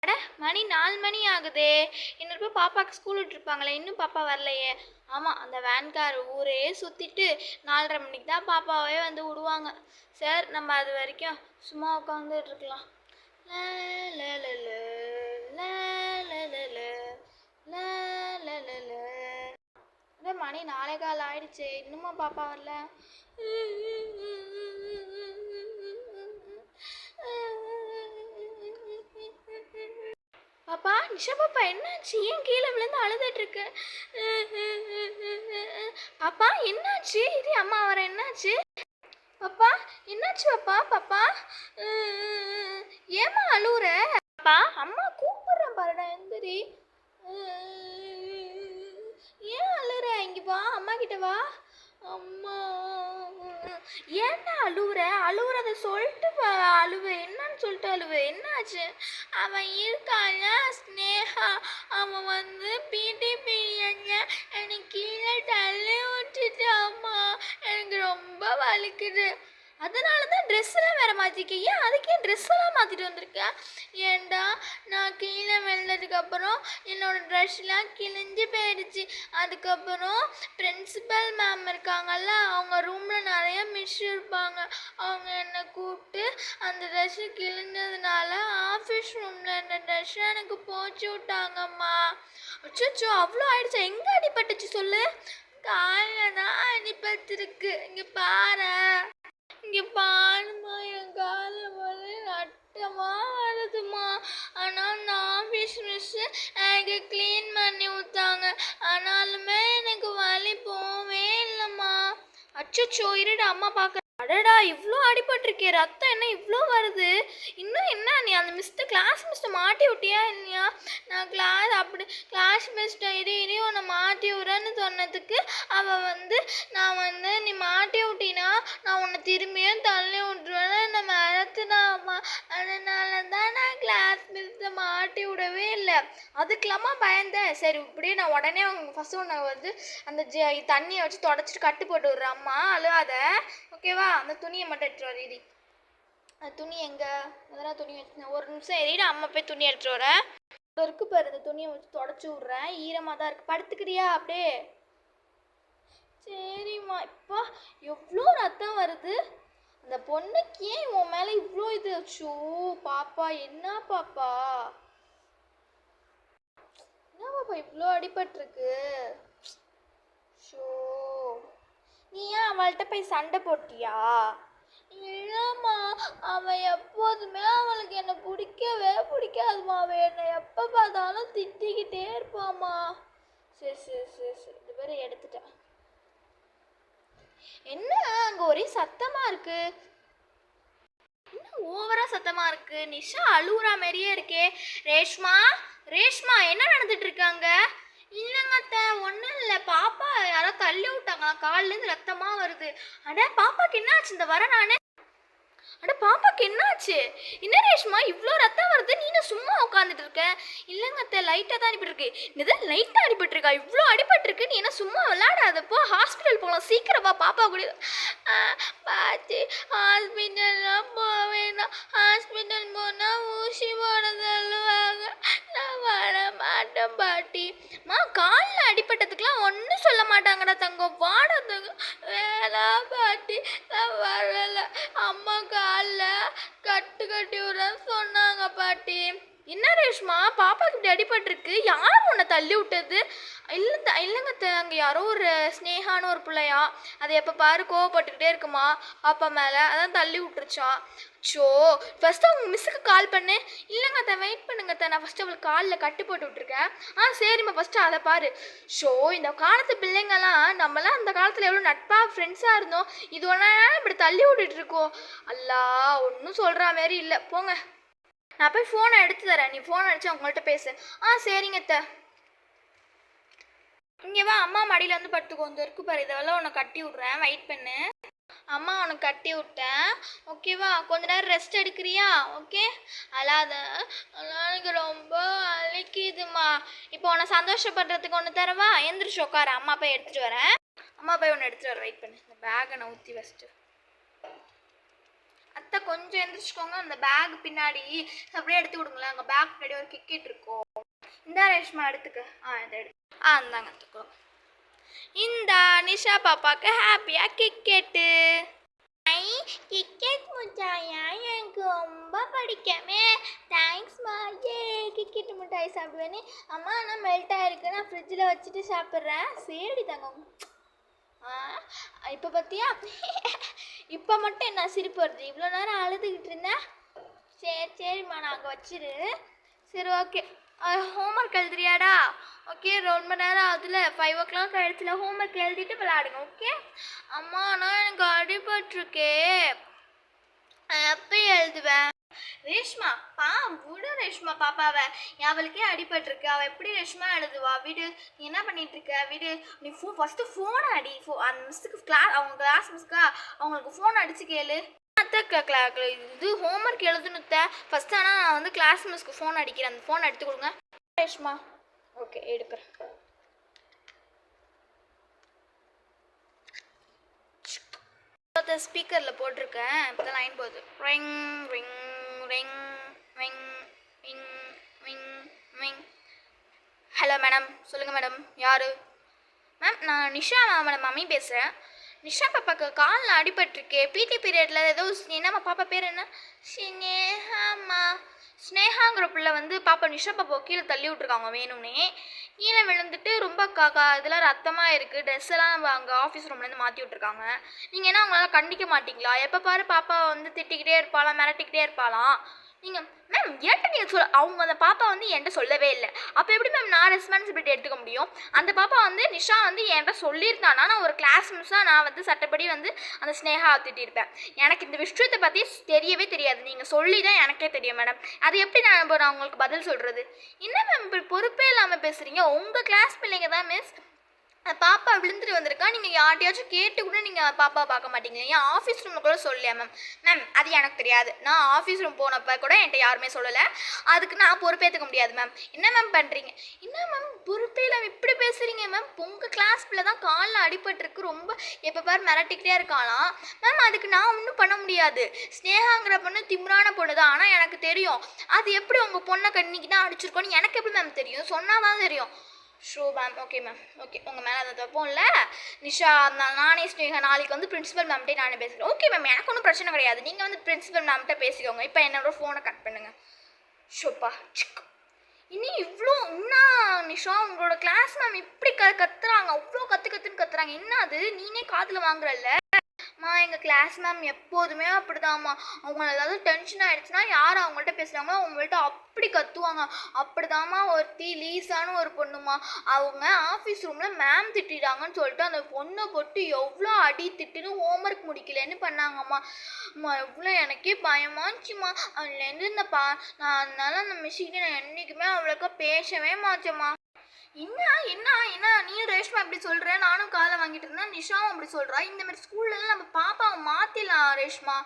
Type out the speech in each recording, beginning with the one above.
அட மணி 4 மணி ஆகுதே. இன்னொரு பாப்பாவுக்கு ஸ்கூல் விட்டுருப்பாங்களே, இன்னும் பாப்பா வரலையே. ஆமாம், அந்த வேன்கார் ஊரே சுற்றிட்டு 4:30 மணிக்கு தான் பாப்பாவே வந்து விடுவாங்க. சரி, நம்ம அது வரைக்கும் சும்மா உட்காந்துட்டு இருக்கலாம். மணி 4:15 ஆயிடுச்சு, இன்னுமா பாப்பா வரல? பாப்பா, நிஷா பாப்பா, என்னாச்சு? ஏன் கீழே விழுந்து அழுதுட்டு இருக்கு? பாப்பா என்னாச்சு? இது அம்மா வர, என்னாச்சு? பாப்பா என்னாச்சு? பாப்பா பாப்பா ஏமா அழுவுற? பாப்பா அம்மா கூப்பிடுறேன் பாருடா, எந்திரி. ஏன் அழுற? இங்க வா, அம்மா கிட்ட வா. அம்மா ஏன்டா அழுவுற? அழுவுறத சொல்லிட்டு அழுவு, என்னன்னு சொல்லிட்டு அழுவு. என்னாச்சு? அவன் இருக்கான ஸ்னேகா, அவன் வந்து பிடி பீரியட்ல எனக்கு கீழே தள்ளி விட்டுட்டாம்மா. எனக்கு ரொம்ப வலிக்குது. அதனால தான் ட்ரெஸ்ஸெல்லாம் வேறு மாற்றிக்க. ஏன் அதுக்கே ட்ரெஸ்ஸெல்லாம் மாற்றிட்டு வந்திருக்க? ஏண்டா, நான் கீழே விழுந்ததுக்கப்புறம் என்னோடய ட்ரெஸ்லாம் கிழிஞ்சு போயிடுச்சு. அதுக்கப்புறம் பிரின்சிபல் மேம் இருக்காங்கல்ல, அவங்க ரூமில் நிறைய மிஸ் இருப்பாங்க. அவங்க என்னை கூப்பிட்டு அந்த ட்ரெஸ்ஸு கிழிஞ்சதுனால ஆஃபீஸ் ரூமில் இந்த ட்ரெஸ்ஸை எனக்கு போச்சு விட்டாங்கம்மா. அச்சோ, அவ்வளோ ஆயிடுச்சா? எங்கே அடிபட்டுச்சு சொல்லு? காலில் தான் அடிபட்டுருக்கு. இங்கே பாரு, இங்கே பாருமா, என் காலில் வந்து ரத்தமாக வருதுமா. ஆனால் அந்த ஆஃபீஸ் மிஸ்ஸு எனக்கு க்ளீன் பண்ணி விட்டாங்க. ஆனாலுமே எனக்கு வலி போவே இல்லைம்மா. அச்சோ, இருடா அம்மா பார்க்க. அடடா, இவ்வளோ அடிபட்டிருக்கே, ரத்தம் என்ன இவ்வளோ வருது? இன்னும் என்ன, நீ அந்த கிளாஸ் மிஸ்ட்டை மாட்டி விட்டியா இல்லையா? நான் கிளாஸ் மிஸ்ட்டை இடி உன்னை மாட்டி விட்றேன்னு சொன்னதுக்கு அவள் வந்து, நான் வந்து நீ மாட்டி விட்டினா நான் உன்னை திரும்பியும் தள்ளி விட்ருவேன்னு என்னை மிரத்துனாம்மா. அதனால தான் நான் கிளாஸ் மிஸ்ட்டை மாட்டி விடவே இல்லை. அதுக்கெல்லாமா பயந்தேன். சரி, இப்படியே நான் உடனே ஃபஸ்ட்டு ஒன்று வந்து அந்த தண்ணியை வச்சு தொடச்சிட்டு கட்டு போட்டு விட்றேன். அம்மா அழுவாத, ஓகேவா? அந்த துணியை மட்டும் எடுத்துட்டு வரீடி. அந்த துணி எங்கே? அதெல்லாம் துணி வச்சுருந்தேன். ஒரு நிமிஷம் எறிட, அம்மா போய் துணி எடுத்துட்டு வரேன். இருக்கு பாரு, இந்த துணியை வச்சு தொடச்சி விட்றேன். ஈரமாக தான் இருக்குது. படுத்துக்கிறியா அப்படியே? சரிம்மா. இப்போ எவ்வளோ ரத்தம் வருது. அந்த பொண்ணுக்கு ஏன் உன் மேலே இவ்வளோ இது? ஷோ பாப்பா, என்ன பாப்பா இவ்வளோ அடிபட்டிருக்கு? ஷோ, நீ ஏன் அவள்கிட்ட போய் சண்டை போட்டியா? இல்லைம்மா, அவன் எப்போதுமே அவளுக்கு என்னை பிடிக்கவே பிடிக்காதுமா. அவள் என்னை எப்போ பார்த்தாலும் திட்டிக்கிட்டே இருப்பாம்மா. சரி, இது பேர் எடுத்துட்டேன். என்ன அங்கே ஒரே சத்தமாக இருக்கு? என்ன ஓவரா சத்தமாக இருக்கு? நிஷா அழுவுறா மாதிரியே இருக்கே. ரேஷ்மா என்ன நடந்துட்டு இருக்காங்க? இல்லைங்க அத்தை, ஒன்றும் இல்லை. பாப்பா யாரோ தள்ளி விட்டாங்களா, காலிலேருந்து ரத்தமாக வருது. அட பாப்பாக்கு என்ன ஆச்சு? இந்த வர நான். அட பாப்பாக்கு என்னாச்சு? என்ன ரேஷ்மா இவ்வளோ ரத்தம் வருது? நீ சும்மா உட்காந்துட்டு இருக்க? இல்லைங்க அத்தை, லைட்டாக தான் அடிபட்டுருக்கு. இதுதான் லைட்டாக அடிபட்டுருக்கா? இவ்வளோ அடிபட்டுருக்கு, நீ என்ன சும்மா விளையாடாதப்போ, ஹாஸ்பிட்டல் போகலாம். சீக்கிரமா பாப்பா கூட பாத்து ஹாஸ்பிட்டல்லாம் போவேனா? ஹாஸ்பிட்டல் போனால் ஊசி போட சொல்லுவாங்க. நான் வர மாட்டேன் பாட்டி. காலில் அடிபட்டதுக்கெலாம் ஒன்றும் சொல்ல மாட்டாங்கடா தங்கம். வாடா தங்கம். வேணா பாட்டி, நான் வரல. அம்மா காலில் கட்டி விடுறேன்னு சொன்னாங்க பாட்டி. என்ன ரேஷ்மா, பாப்பாவுக்கு இப்படி அடிபட்டிருக்கு? யார் உன்னை தள்ளி விட்டது? இல்லைங்க அங்கே யாரோ ஒரு ஸ்னேகான்னு ஒரு பிள்ளையா, அதை எப்போ பாரு கோவப்பட்டுக்கிட்டே இருக்குமா பாப்பா மேலே, அதான் தள்ளி விட்டுருச்சா. ஷோ, ஃபஸ்ட்டு அவங்க மிஸ்ஸுக்கு கால் பண்ணு. இல்லைங்க அத்தை, வெயிட் பண்ணுங்க அத்தை, நான் ஃபஸ்ட்டு அவளுக்கு காலில் கட்டு போட்டு விட்ருக்கேன். சரிம்மா, ஃபஸ்ட்டு அதை பாரு. ஷோ, இந்த காலத்து பிள்ளைங்கள்லாம், நம்மளாம் அந்த காலத்தில் எவ்வளோ நட்பாக ஃப்ரெண்ட்ஸாக இருந்தோம். இது ஒன்றா இப்படி தள்ளி விட்டுட்டு இருக்கோம். அல்லா, ஒன்றும் சொல்கிற மாதிரி இல்லை, போங்க. நான் போய் ஃபோனை எடுத்து தரேன், நீ ஃபோன் அடிச்சு அவங்கள்ட்ட பேசு. சரிங்க அத்தை. இங்கே வா, அம்மா மடியில் வந்து படுத்துக்கோ. வந்து இருக்கு பாரு, இதெல்லாம் உன்னை கட்டி விட்றேன், வெயிட் பண்ணு. அம்மா உனக்கு கட்டி விட்டேன், ஓகேவா? கொஞ்ச நேரம் ரெஸ்ட் எடுக்கிறியா? ஓகே, அல்லாத எனக்கு ரொம்ப வலிக்குதுமா. இப்போ உன்னை சந்தோஷப்படுறதுக்கு ஒன்று தரவா? எந்திரிச்சு உட்கார, அம்மா போய் எடுத்துகிட்டு வரேன். அம்மா போய் ஒன்று எடுத்துகிட்டு வரேன், வெயிட் பண்ணு. இந்த பேக்கை நான் ஊற்றி வச்சுட்டு அத்தை கொஞ்சம் எந்திரிச்சுக்கோங்க. அந்த பேக் பின்னாடி அப்படியே எடுத்து கொடுங்களேன். அங்கே பேக் பின்னாடி ஒரு கிக்கெட் இருக்கும். இந்த ரேஷ்மா எடுத்துக்க. இதை எடு. இந்தாங்க எடுத்துக்கோ. இந்த நிஷா பாப்பாவுக்கு ஹாப்பியாக கிக்கெட்டு. கிக்கெட் மிட்டாயா? எனக்கு ரொம்ப பிடிக்குமே. தேங்க்ஸ்மா. கிக்கெட் மிட்டாய் சாப்பிடுவேனே. அம்மா நான் மெல்ட் ஆகிருக்கு, நான் ஃப்ரிட்ஜில் வச்சுட்டு சாப்பிட்றேன். சரி தங்கம். இப்போ பார்த்தியா, இப்போ மட்டும் என்ன சிரிப்பு வருது? இவ்வளோ நேரம் அழுதுகிட்டு இருந்தேன். சரிம்மா நான் அங்கே வச்சிரு. சரி ஓகே. ஹோம்ஒர்க் எழுதுறியாடா? ஓகே, ரொம்ப நேரம் ஆகுதுல, 5 o'clock ஆயிடுச்சுல. ஹோம்ஒர்க் எழுதிட்டு விளையாடுங்க. ஓகே. அம்மா நான் எனக்கு அடிபட்டிருக்கே, எப்போ எழுதுவேன்? ரேஷ்மா விடு ரேஷ்மா பாப்பாவை. அவளுக்கே அடிபட்டிருக்கு, அவள் எப்படி ரேஷ்மா எழுதுவா? விடு. நீ என்ன பண்ணிட்டு இருக்க? விடு. நீ ஃபஸ்ட்டு ஃபோனை அடி. அந்த மிஸ்ஸுக்கு அவங்க கிளாஸ் மிஸ்க்கா அவங்களுக்கு ஃபோன் அடிச்சு கேளு. இது ஹோம்ஒர்க் எழுதுனுத்த ஃபஸ்ட்டு. ஆனால் நான் வந்து கிளாஸ் மிஸ்க்கு ஃபோன் அடிக்கிறேன். அந்த ஃபோன் எடுத்து கொடுங்க ரேஷ்மா. ஓகே எடுக்கிறேன். ஸ்பீக்கரில் போட்டிருக்கேன். இப்போ தான் லைன் போகுது. Ring ring ring ring ring ring ring. Hello madam, சொல்லுங்கள் மேடம். யார்? மேம் நான் நிஷா மேடம் மம்மி பேசுகிறேன். நிஷா பாப்பாவுக்கு காலில் அடிபட்டிருக்கே. பிடி பீரியடில் ஏதோ என்னம்மா பாப்பா பேர் என்ன? ஸ்னேகாம்மா. ஸ்னேகாங்கிற பிள்ளை வந்து பாப்பா நிஷா பாப்பாவை கீழே தள்ளி விட்ருக்காங்க வேணும்னே. கீழே விழுந்துட்டு ரொம்ப இதெல்லாம் ரத்தமாக இருக்குது. ட்ரெஸ் எல்லாம் அங்கே ஆஃபீஸ் ரூம்லேருந்து மாற்றி விட்ருக்காங்க. நீங்கள் என்ன அவங்களால கண்டிக்க மாட்டிங்களா? எப்போ பாரு பாப்பாவை வந்து திட்டிக்கிட்டே இருப்பாளாம், மிரட்டிக்கிட்டே இருப்பாளாம். நீங்கள் மேம் ஏன்ட்ட நீங்கள் அவங்க அந்த பாப்பா வந்து என்கிட்ட சொல்லவே இல்லை. அப்போ எப்படி மேம் நான் ரெஸ்பான்சிபிலிட்டி எடுத்துக்க முடியும்? அந்த பாப்பா வந்து நிஷா வந்து என்கிட்ட சொல்லியிருந்தானா நான் ஒரு கிளாஸ் மிஸ்ஸாக நான் வந்து சட்டப்படி வந்து அந்த ஸ்னேகாவை திட்டிருப்பேன். எனக்கு இந்த விஷயத்தை பற்றி தெரியவே தெரியாது. நீங்கள் சொல்லி தான் எனக்கே தெரியும் மேடம். அது எப்படி நான் உங்களுக்கு பதில் சொல்கிறது? என்ன மேம் இப்படி பொறுப்பே இல்லாமல் பேசுகிறீங்க? உங்கள் கிளாஸ் பிள்ளைங்க தான் மிஸ். பாப்பா விழுந்துட்டு வந்திருக்கா. நீங்கள் யார்ட்டையாச்சும் கேட்டு கூட நீங்கள் பாப்பா பார்க்க மாட்டீங்களா? ஏன் ஆஃபீஸ் ரூமில் கூட சொல்லலையா மேம்? மேம் அது எனக்கு தெரியாது. நான் ஆஃபீஸ் ரூம் போனப்போ கூட என்கிட்ட யாருமே சொல்லலை. அதுக்கு நான் பொறுப்பேற்றுக்க முடியாது மேம். என்ன மேம் பண்ணுறீங்க? என்ன மேம் பொறுப்பே இல்லாமல் இப்படி பேசுகிறீங்க மேம்? உங்கள் கிளாஸ் பிள்ளை தான் காலில் அடிபட்டிருக்கு, ரொம்ப எப்போ பாரு மிரட்டிக்கிட்டே இருக்காளாம் மேம். அதுக்கு நான் ஒன்றும் பண்ண முடியாது. ஸ்னேகாங்கிற பொண்ணு திமிரான பொண்ணு தான். ஆனால் எனக்கு தெரியும் அது எப்படி உங்கள் பொண்ணை கண்ணிக்கு தான் அடிச்சிருக்கோன்னு எனக்கு எப்படி மேம் தெரியும்? சொன்னால் தான் தெரியும். Show ma'am. Okay ma'am. Okay, உங்கள் மேலே அந்த தப்போம் இல்லை. நிஷா நானே ஸ்னேகா நாளைக்கு வந்து பிரின்சிபல் மேம்கிட்டே நானே பேசுகிறேன். ஓகே மேம், எனக்கு ஒன்றும் பிரச்சனை கிடையாது. நீங்கள் வந்து பிரின்சிபல் மேம்கிட்ட பேசிக்கோங்க. இப்போ என்னோட ஃபோனை கட் பண்ணுங்கள். ஷோப்பா சிக். இனி இவ்வளோ இன்னும் நிஷா உங்களோட கிளாஸ் மேம் இப்படி கத்துறாங்க, அவ்வளோ கற்றுன்னு கத்துறாங்க. என்ன அது நீனே காதில் வாங்குறல்ல? எங்கள் கிளாஸ் மேம் எப்போதுமே அப்படிதாம்மா. அவங்க ஏதாவது டென்ஷன் ஆகிடுச்சுன்னா யார் அவங்கள்ட்ட பேசுகிறாங்களோ அவங்கள்ட்ட அப்படி கத்துவாங்க. அப்படிதாம்மா ஒருத்தி லீசான்னு ஒரு பொண்ணுமா, அவங்க ஆஃபீஸ் ரூமில் மேம் திட்டாங்கன்னு சொல்லிட்டு அந்த பொண்ணை போட்டு எவ்வளோ அடி திட்டுன்னு ஹோம்ஒர்க் முடிக்கலன்னு பண்ணாங்கம்மா. எவ்வளோ எனக்கே பயமாச்சுமா. அதுலேருந்து நான் அதனால அந்த மிஸ்ஸிக்கிட்ட நான் என்றைக்குமே அவ்வளோக்கா பேசவே மாட்டேம்மா. என்ன நீ ரேஷ்மா இப்படி சொல்கிற? நானும் காலை வாங்கிட்டு இருந்தேன், நிஷாவும் அப்படி சொல்கிறா. இந்தமாதிரி ஸ்கூல்லலாம் நம்ம பாப்பாவை மாற்றிடலாம் ரேஷ்மா.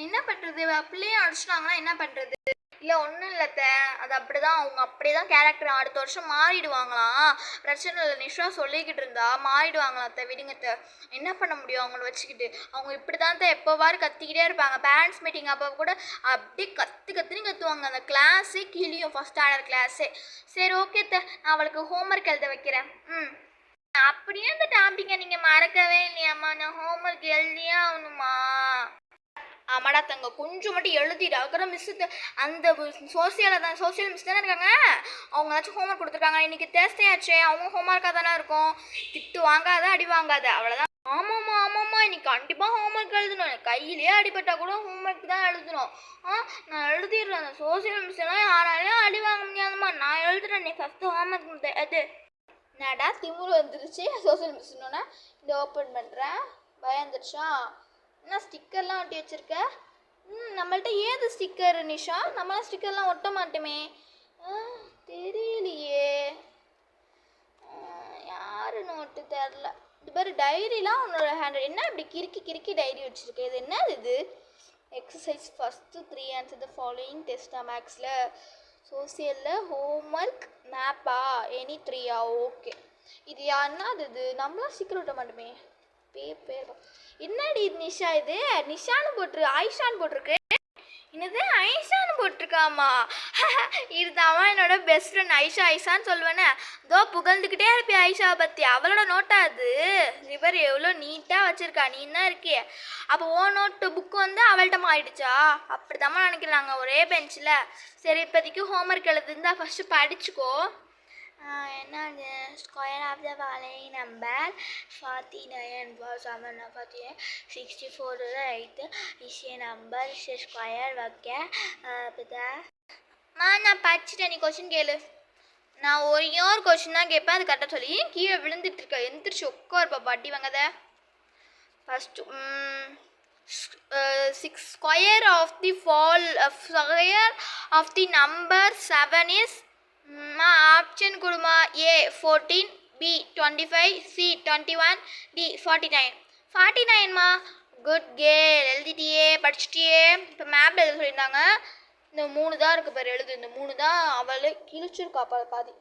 என்ன பண்ணுறது? பிள்ளையை அடிச்சிட்டாங்கன்னா என்ன பண்ணுறது? இல்லை ஒன்றும் இல்லைத்த, அது அப்படி தான். அவங்க அப்படியே தான் கேரக்டர் அடுத்த வருஷம் மாறிடுவாங்களாம். பிரச்சனை இல்லை. நிஷா சொல்லிக்கிட்டு இருந்தா மாறிடுவாங்களாத்த. விடுங்கத்த, என்ன பண்ண முடியும் அவங்கள வச்சுக்கிட்டு? அவங்க இப்படி தான் எப்போவாரு கத்திக்கிட்டே இருப்பாங்க. பேரண்ட்ஸ் மீட்டிங் அப்போ கூட அப்படியே கத்துன்னு கத்துவாங்க. அந்த கிளாஸே கிளியும், ஃபஸ்ட் ஸ்டாண்டர்ட் கிளாஸே. சரி ஓகேத்த, நான் அவளுக்கு ஹோம்ஒர்க் எழுத வைக்கிறேன். அப்படியே அந்த டாபிக்கை நீங்கள் மறக்கவே இல்லையாம்மா? நான் ஹோம்ஒர்க் எழுதியே ஆகணுமா? ஆமாடா தங்க, கொஞ்சம் மட்டும் எழுதிடு. அதுக்கப்புறம் மிஸ்ஸு அந்த சோசியல் மிஸ் தானே இருக்காங்க, அவங்க ஏதாச்சும் ஹோம்ஒர்க் கொடுத்துருக்காங்க. இன்றைக்கி தேர்ஸ்டே ஆச்சே, அவங்க ஹோம்ஒர்க்காக தானே இருக்கும். திட்டு வாங்காத, அடி வாங்காத, அவ்வளோதான். ஆமாம்மா இன்னைக்கு கண்டிப்பாக ஹோம்ஒர்க் எழுதணும். கையிலேயே அடிபட்டால் கூட ஹோம்ஒர்க் தான் எழுதணும். நான் எழுதிடுறேன். அந்த சோசியல் மிஸ் எல்லாம் யாராலையும் அடி வாங்க முடியாதும்மா. நான் எழுதுறேன். நீ ஃபஸ்ட்டு ஹோம்ஒர்க் எது நடா திமுரு வந்துருச்சு. சோசியல் மிஸ்னோன்னா இந்த ஓப்பன் பண்ணுறேன். பயந்துருச்சா? என்ன ஸ்டிக்கர்லாம் ஒட்டி வச்சுருக்க? நம்மள்ட்ட ஏது ஸ்டிக்கர் நிஷா? நம்மளாம் ஸ்டிக்கர்லாம் ஒட்ட மாட்டோமே. தெரியலையே யாருன்னு ஒட்டு தெரில. இது பேர் டைரிலாம் உன்னோட ஹேண்ட் என்ன இப்படி கிறுக்கி டைரி வச்சுருக்க? இது என்ன இது? Exercise first 3 answer the following டெஸ்டா மேக்ஸில். சோசியலில் ஹோம்ஒர்க் மேப்பா எனி 3 ஓகே. இது யாருன்னா அது நம்மளாம் ஸ்டிக்கர் ஒட்ட மாட்டோமே. பேர் என்னடி இது நிஷா, இது நிஷான்னு போட்டிரு ஆயிஷான்னு போட்டிருக்கு. என்னது ஐஷான்னு போட்டிருக்காமா? இதுதான் என்னோட பெஸ்ட் ஃப்ரெண்ட் ஐஷா. ஐஷான்னு சொல்லுவேனே, இதோ புகழ்ந்துக்கிட்டே இருப்பி ஐஷாவை பற்றி. அவளோட நோட்டா அது. ரிவர் எவ்வளோ நீட்டாக வச்சுருக்கா, நீ என்ன இருக்கிய? அப்போ ஓ நோட்டு புக்கு வந்து அவள்கிட்ட மாறிடுச்சா? அப்படி தான் நினைக்கிறாங்க ஒரே பெஞ்சில். சரி, இப்போதைக்கு ஹோம்ஒர்க் எழுதுந்தா ஃபஸ்ட்டு படிச்சுக்கோ. என்னது square of the following number 49 7 48 64 8 is a number square வைக்க நான் படிச்சுட்டேன். நீ கொஸ்டின் கேளு. நான் ஒரே ஒரு கொஸ்டின் தான் கேட்பேன், அது கரெக்டாக சொல்லி. கீழே விழுந்துட்டு இருக்க, எந்திரிச்சு உட்காருப்பா பாட்டி வாங்கத. First 6 square of the square of the number 7 is option கொடுமா. A 14, B 25, C 21, D 49. 49மா? குட் கேர்ள், எழுதிட்டியே, படிச்சுட்டியே. இப்போ மேப் எழுத சொல்லியிருந்தாங்க. இந்த 3 தான் இருக்குது பாரு, எழுது. இந்த 3 தான் அவளே கிழிச்சிருக்கா பாதி.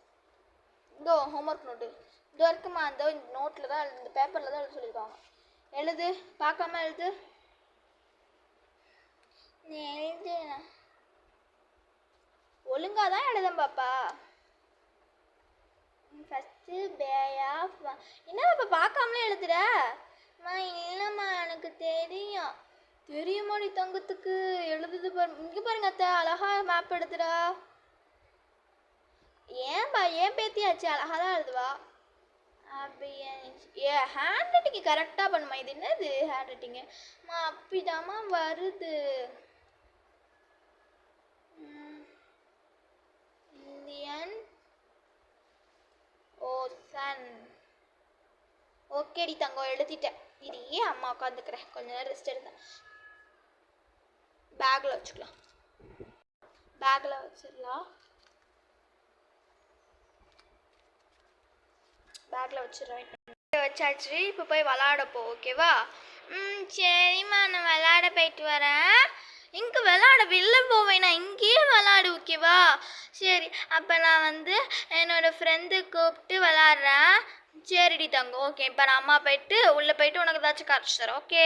இதோ ஹோம்ஒர்க் நோட்டு இதோ இருக்குமா, இந்த நோட்டில் தான் இந்த பேப்பரில் தான் எழுத சொல்லியிருக்காங்க. எழுது, பார்க்காம எழுது. எழுது, ஒழுங்காக தான் எழுதேன் பாப்பா. ஃபஸ்ட்டு என்ன பாப்பா பார்க்காமலே எழுதுற? இல்லைம்மா, எனக்கு தெரியும். தெரியுமா நீ தங்கத்துக்கு? எழுதுது பாரு, இங்கே பாருங்க அத்தை, அழகா மேப் எடுத்துடா. ஏன்பா, ஏன் பேத்தியாச்சு, அழகா தான் எழுதுவா. அப்படி ஹேண்ட் ரைட்டிங்கு கரெக்டாக பண்ணுமா. இது என்னது ஹேண்ட் ரைட்டிங்கு? அப்படிதாம்மா வருது. Indian ocean. ஓகேடி தங்கம், எழுதிட்டேன். இதையே அம்மா உட்காந்துக்கிறேன், கொஞ்ச நேரம் ரெஸ்ட் எடுத்தேன். பேக்கில் வச்சுக்கலாம், பேக்கில் வச்சிடலாம், பேக்கில் வச்சிடுறேன். வச்சாச்சு, இப்போ போய் விளாடப்போ, ஓகேவா? சரிம்மா, நான் விளாட போயிட்டு வரேன். இங்கே விளாட வெளில போவேன், நான் இங்கேயே விளாடு, ஓகேவா? சரி, அப்போ நான் வந்து என்னோடய ஃப்ரெண்டு கூப்பிட்டு விளாட்றேன். சரிடி தங்கம், ஓகே. இப்போ நான் அம்மா போயிட்டு உள்ளே போயிட்டு உனக்கு ஏதாச்சும் காய்ச்சி தரேன், ஓகே?